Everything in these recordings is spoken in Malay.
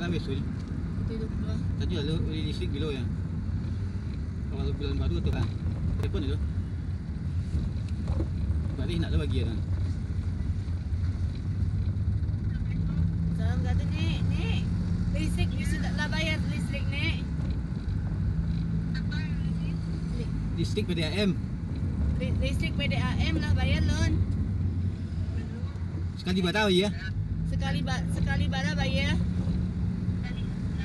Sekarang besok ni. Betul tu. Tadi lah listrik bila ya. Kalau bulan baru tu kan. Telefon tu. Balik nak bagi kan. Salam kata Nek, Nek. Listrik ni sudahlah bayar listrik Nek. Listrik PDAM. Listrik PDAM lah bayar lon. Sekali berapa ya? Sekali bara bayar.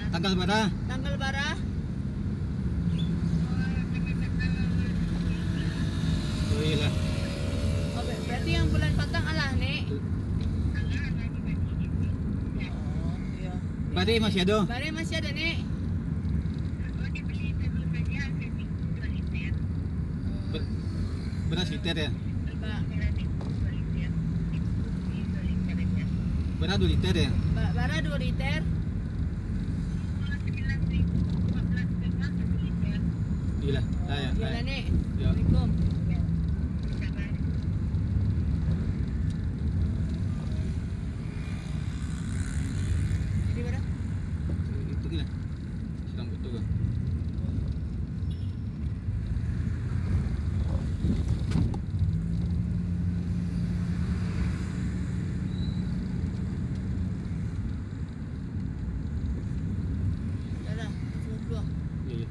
Tanggal berapa? Tanggal bara. Oh iyalah. Oh, berarti yang bulan patang alah Nek. Oh, iya. Bare masih ada. Bare masih ada Nek. Beras liter ya? Ba- Beras 2 liter ya? Bara 2 liter. Iyalah. Ya. Iyalah Nek. Ya. Assalamualaikum. Jadi berapa? Itu gila. Sedang betul kan? Dah. Semua keluar. Ya.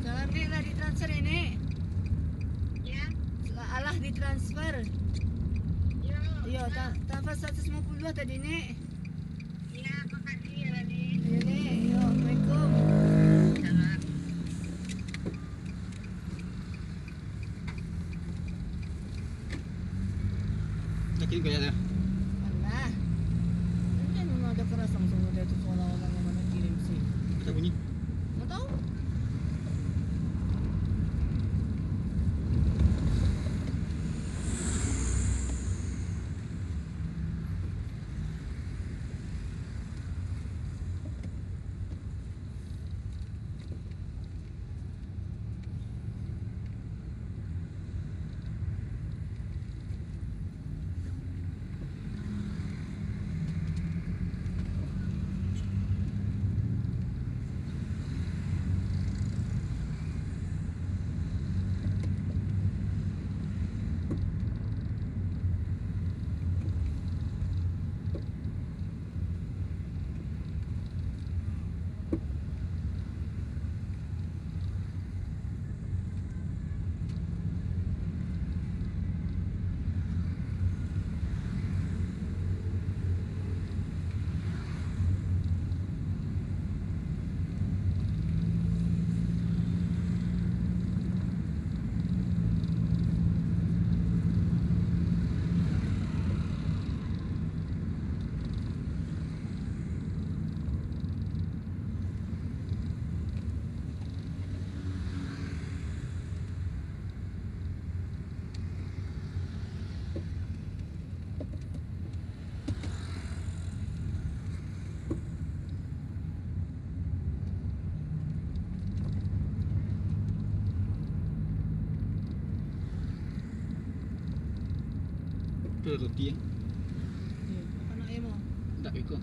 Salam Nek lah ditransfer ya Nek. Ya, Alah ditransfer. ya, Iya, transfer 150 tadi Nek. ya, makasih ya Rani. Ya Nek, yo, Assalamualaikum. Salam. Nak kirim kaya dah. Alah. Ini memang ada kerasan semua dia tu orang-orang yang mana kirim sih. Kita bunyi. Mau tahu? tu roti yang Makan nak ayam mau. tak ikut.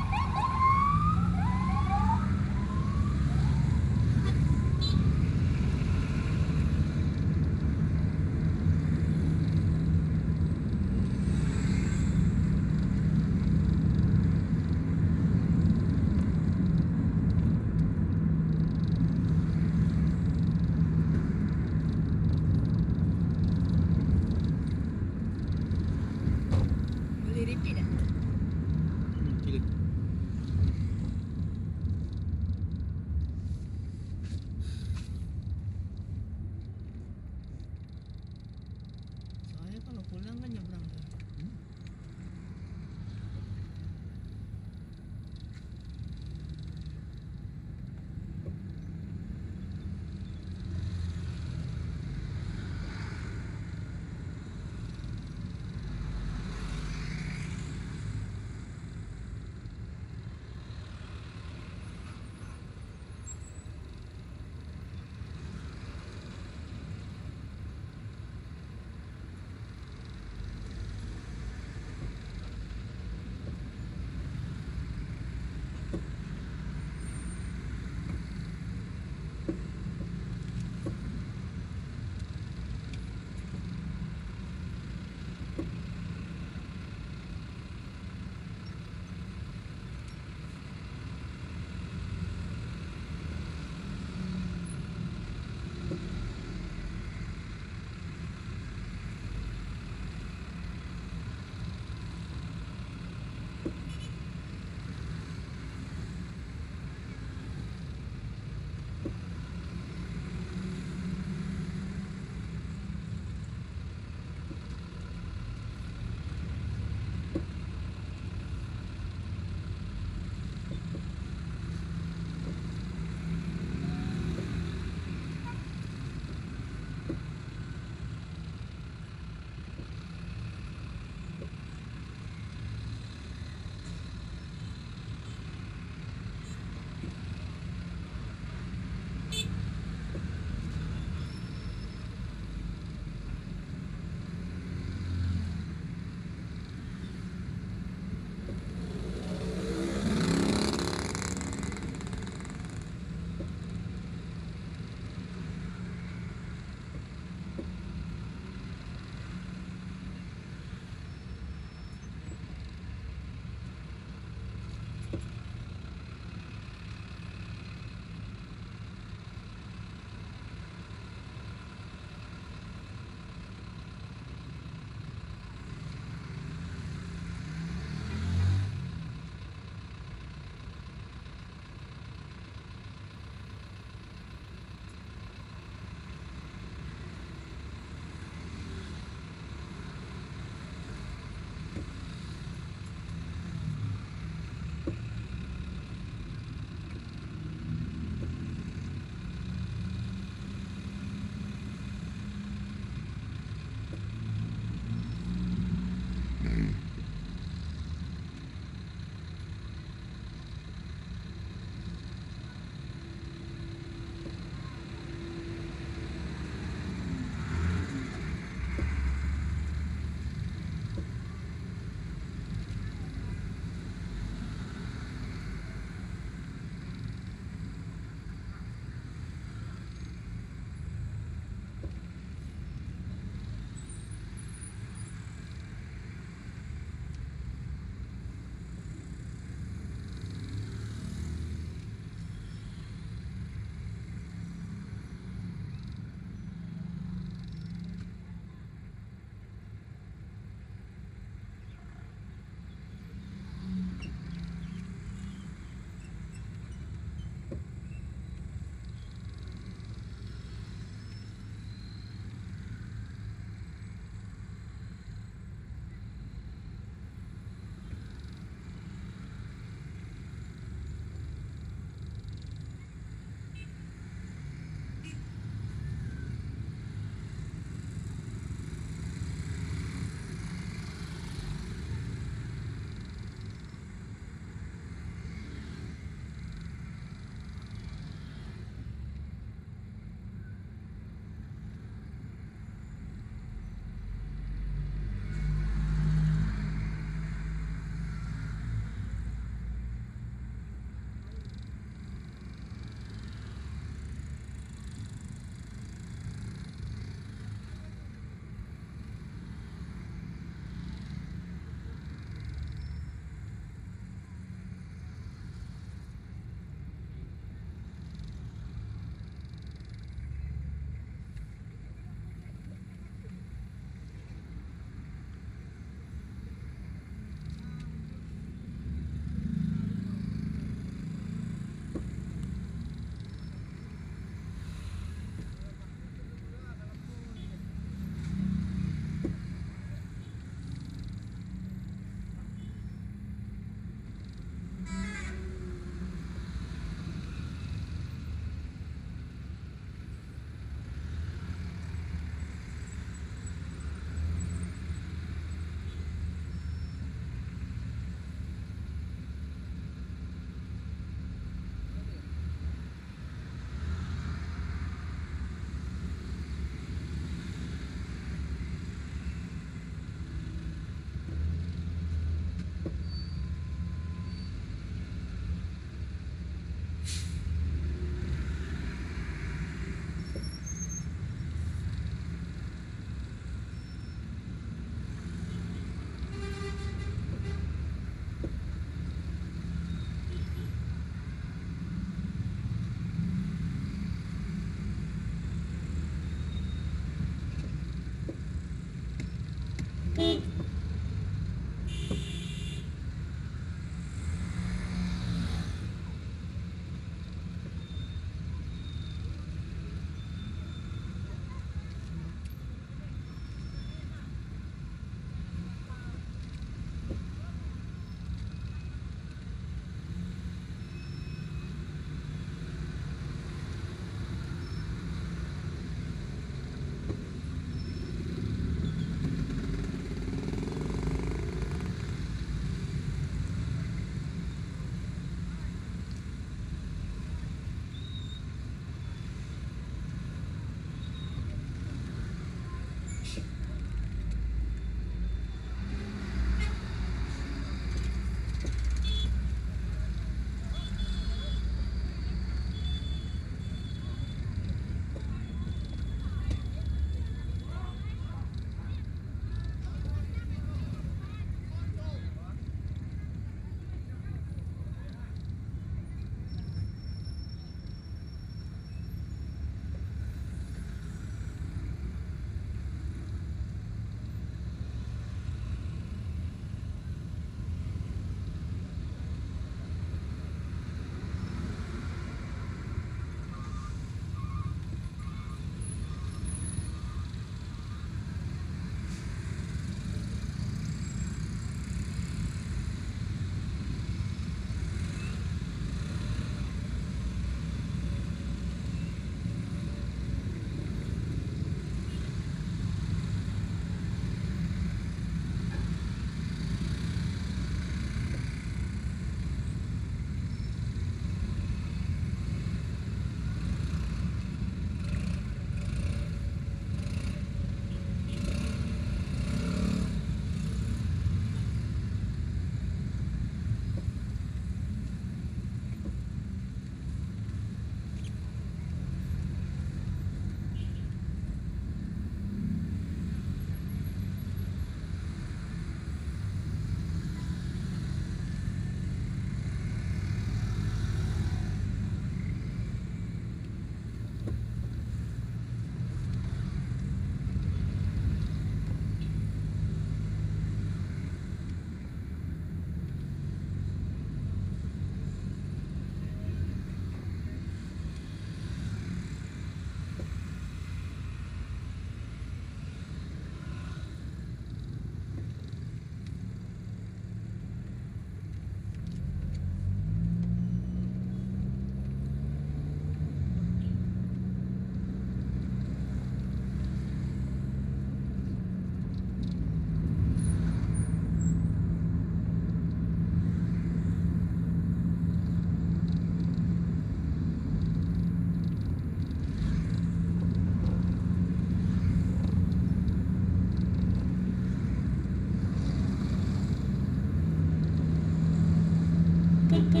Easy-nya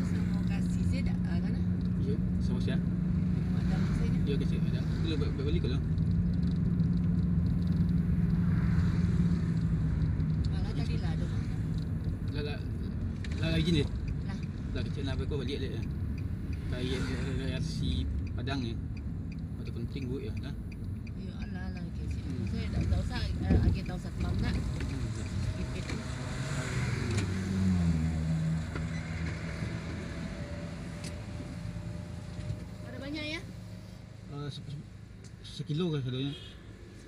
sama kasih saya dah kan? Ya, sama siap. Madam saya ni. Ya kasi ada. Dia balik ke lah. Malah tadi lah ada mana. Lagi ni. Lah. Dah kecil nak kau balik dia. Kayak si Padang ni. Ada penting buat ya. Nah. Ya Allah lah kasi. Saya dah tahu sah agi tahu sat mam nak. Pipit. Ada banyak ya? Sekilo kan sadonya.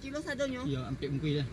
Kilo sadonya. Ya, hampir mungkin dah.